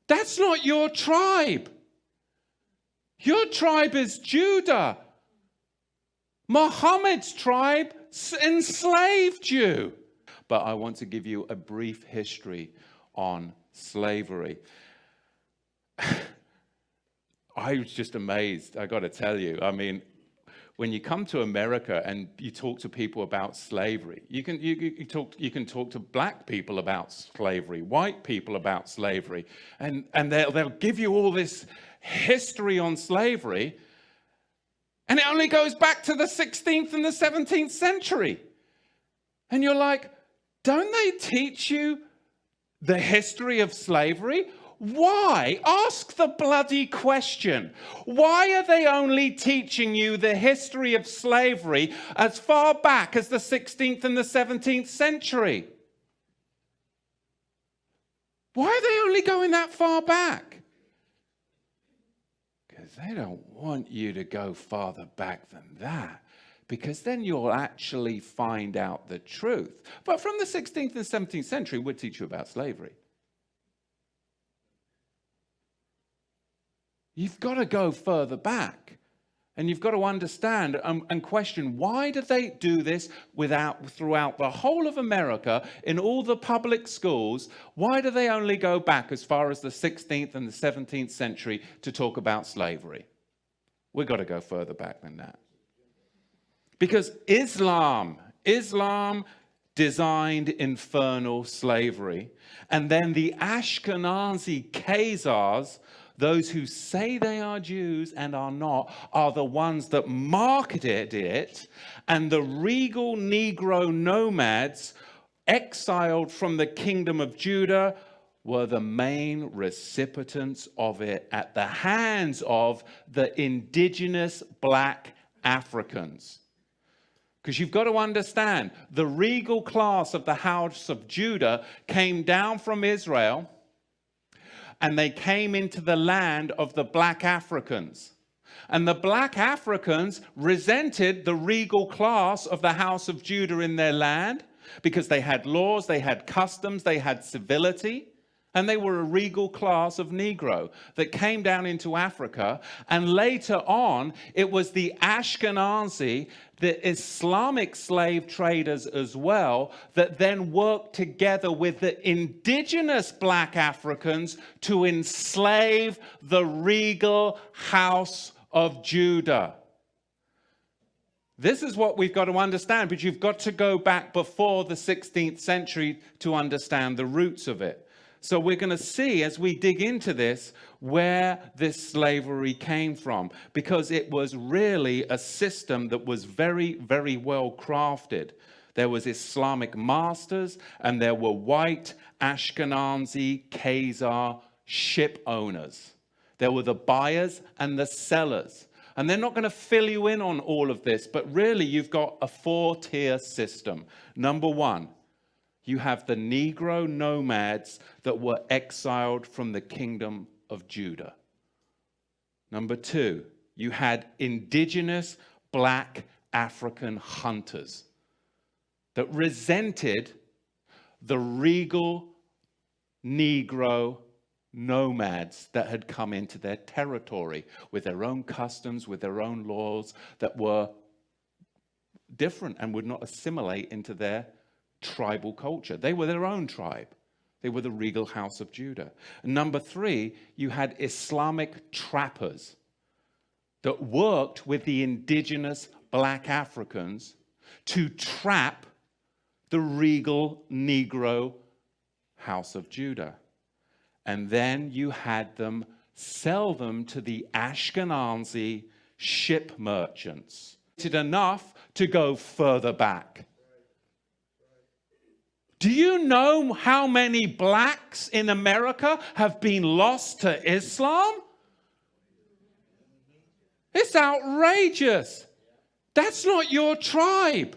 That's not your tribe. Your tribe is Judah. Muhammad's tribe enslaved you. But I want to give you a brief history on slavery. I was just amazed, I got to tell you. I mean, when you come to America and you talk to people about slavery, you can talk to black people about slavery, white people about slavery, and they'll give you all this history on slavery, and it only goes back to the 16th and the 17th century. And you're like, don't they teach you the history of slavery? Why? Ask the bloody question. Why are they only teaching you the history of slavery as far back as the 16th and the 17th century? Why are they only going that far back? Because they don't want you to go farther back than that, because then you'll actually find out the truth. But from the 16th and 17th century, we'll teach you about slavery. You've got to go further back, and you've got to understand and question, why do they do this throughout the whole of America in all the public schools? Why do they only go back as far as the 16th and the 17th century to talk about slavery? We've got to go further back than that. Because Islam designed infernal slavery, and then the Ashkenazi Khazars, those who say they are Jews and are not, are the ones that marketed it, and the regal Negro nomads exiled from the kingdom of Judah were the main recipients of it at the hands of the indigenous black Africans. Because you've got to understand, the regal class of the house of Judah came down from Israel, and they came into the land of the black Africans. And the black Africans resented the regal class of the house of Judah in their land, because they had laws, they had customs, they had civility, and they were a regal class of Negro that came down into Africa. And later on, it was the Ashkenazi, the Islamic slave traders as well, that then worked together with the indigenous black Africans to enslave the regal house of Judah. This is what we've got to understand, but you've got to go back before the 16th century to understand the roots of it. So we're going to see, as we dig into this, where this slavery came from, because it was really a system that was very, very well crafted. There was Islamic masters, and there were white Ashkenazi Khazar ship owners. There were the buyers and the sellers. And they're not going to fill you in on all of this, but really you've got a four-tier system. Number one, you have the Negro nomads that were exiled from the kingdom of Judah. Number two, you had indigenous black African hunters that resented the regal Negro nomads that had come into their territory with their own customs, with their own laws that were different and would not assimilate into their tribal culture. They were their own tribe. They were the regal house of Judah. And number three, you had Islamic trappers that worked with the indigenous black Africans to trap the regal Negro house of Judah. And then you had them sell them to the Ashkenazi ship merchants. It's enough to go further back. Do you know how many blacks in America have been lost to Islam? It's outrageous. That's not your tribe.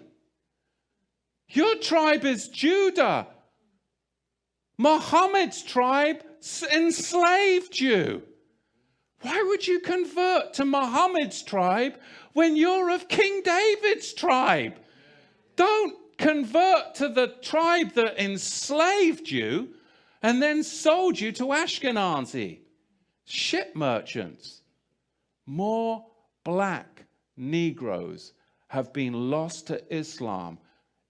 Your tribe is Judah. Muhammad's tribe enslaved you. Why would you convert to Muhammad's tribe when you're of King David's tribe? Don't convert to the tribe that enslaved you and then sold you to Ashkenazi ship merchants. More black Negroes have been lost to Islam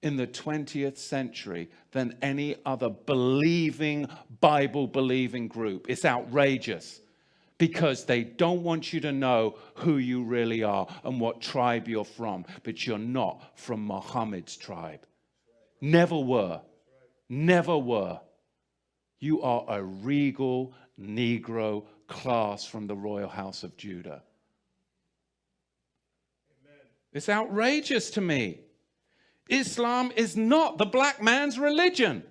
in the 20th century than any other believing, Bible-believing group. It's outrageous because they don't want you to know who you really are and what tribe you're from, but you're not from Muhammad's tribe. Never were. Never were. You are a regal Negro class from the royal house of Judah. Amen. It's outrageous to me. Islam is not the black man's religion.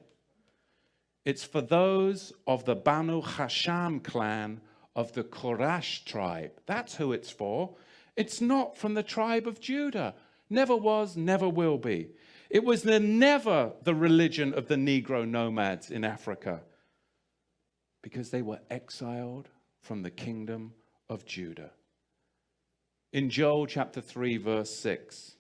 It's for those of the Banu Hasham clan of the Quraysh tribe. That's who it's for. It's not from the tribe of Judah. Never was, never will be. It was never the religion of the Negro nomads in Africa because they were exiled from the kingdom of Judah. In Joel chapter 3, verse 6,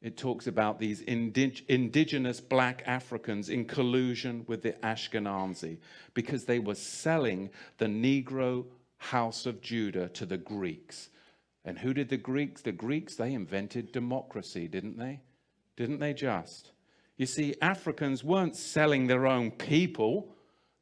it talks about these indigenous black Africans in collusion with the Ashkenazi because they were selling the Negro house of Judah to the Greeks. And who did the Greeks? The Greeks, they invented democracy, didn't they? Didn't they just? You see, Africans weren't selling their own people.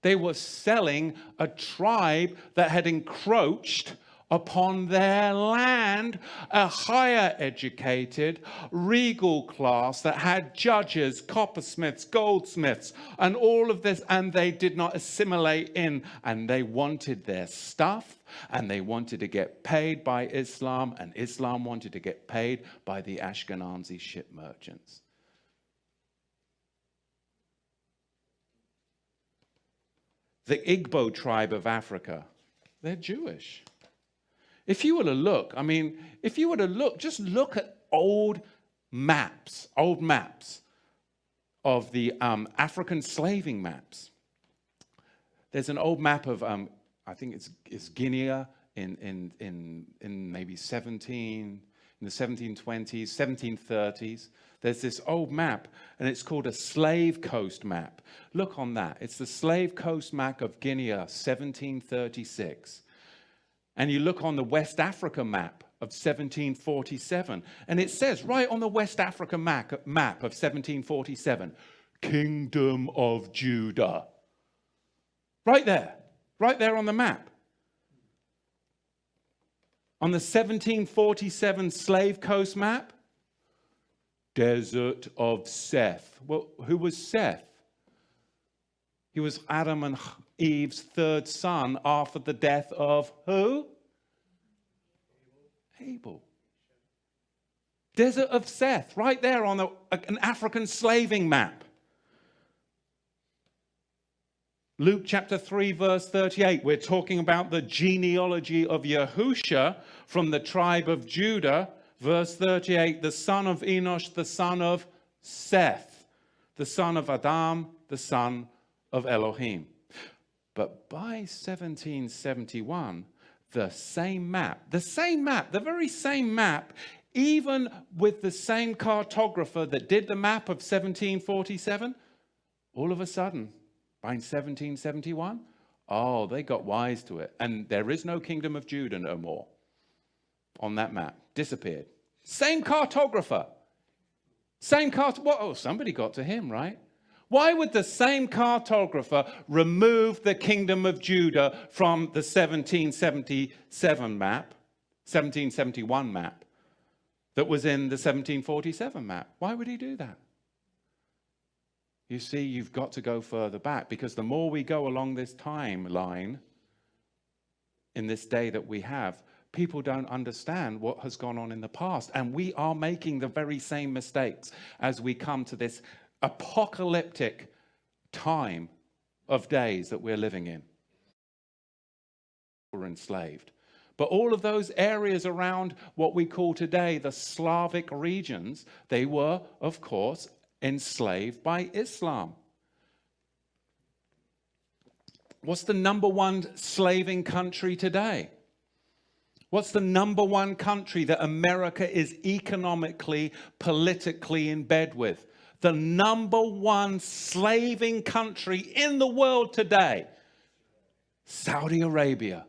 They were selling a tribe that had encroached upon their land, a higher educated, regal class that had judges, coppersmiths, goldsmiths, and all of this, and they did not assimilate in, and they wanted their stuff, and they wanted to get paid by Islam, and Islam wanted to get paid by the Ashkenazi ship merchants. The Igbo tribe of Africa, they're Jewish. If you were to look, just look at old maps of the African slaving maps. There's an old map of, I think it's Guinea in maybe in the 1720s, 1730s. There's this old map, and it's called a Slave Coast map. Look on that. It's the Slave Coast map of Guinea, 1736. And you look on the West Africa map of 1747, and it says right on the West Africa map of 1747, Kingdom of Judah. Right there on the map. On the 1747 Slave Coast map, Desert of Seth. Well, who was Seth? He was Adam and Eve's third son after the death of who? Abel. Desert of Seth, right there on an African slaving map. Luke chapter 3, verse 38, we're talking about the genealogy of Yahusha from the tribe of Judah. Verse 38, the son of Enosh, the son of Seth, the son of Adam, the son of Elohim. But by 1771, the very same map, even with the same cartographer that did the map of 1747, all of a sudden, by 1771, they got wise to it. And there is no kingdom of Judah no more on that map. Disappeared. Same cartographer. Somebody got to him, right? Why would the same cartographer remove the kingdom of Judah from the 1777 map, 1771 map, that was in the 1747 map? Why would he do that? You see, you've got to go further back, because the more we go along this timeline in this day that we have, people don't understand what has gone on in the past. And we are making the very same mistakes as we come to this apocalyptic time of days that we're living in. We're enslaved. But all of those areas around what we call today the Slavic regions, they were, of course, enslaved by Islam. What's the number one slaving country today? What's the number one country that America is economically, politically in bed with? the #1 slaving country in the world today, Saudi Arabia.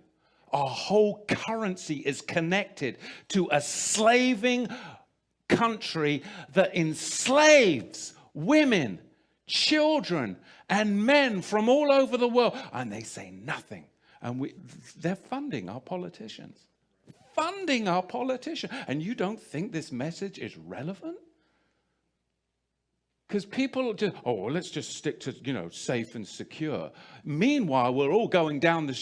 Our whole currency is connected to a slaving country that enslaves women, children, and men from all over the world. And they say nothing. And they're funding our politicians. Funding our politicians. And you don't think this message is relevant? Because people just, oh, well, let's just stick to, safe and secure. Meanwhile, we're all going down the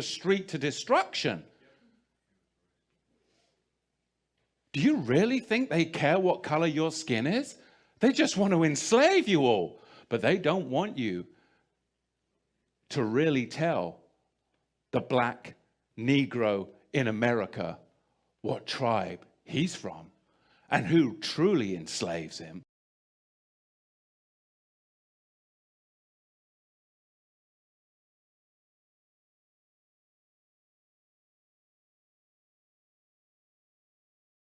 street to destruction. Do you really think they care what color your skin is? They just want to enslave you all. But they don't want you to really tell the black Negro in America what tribe he's from and who truly enslaves him.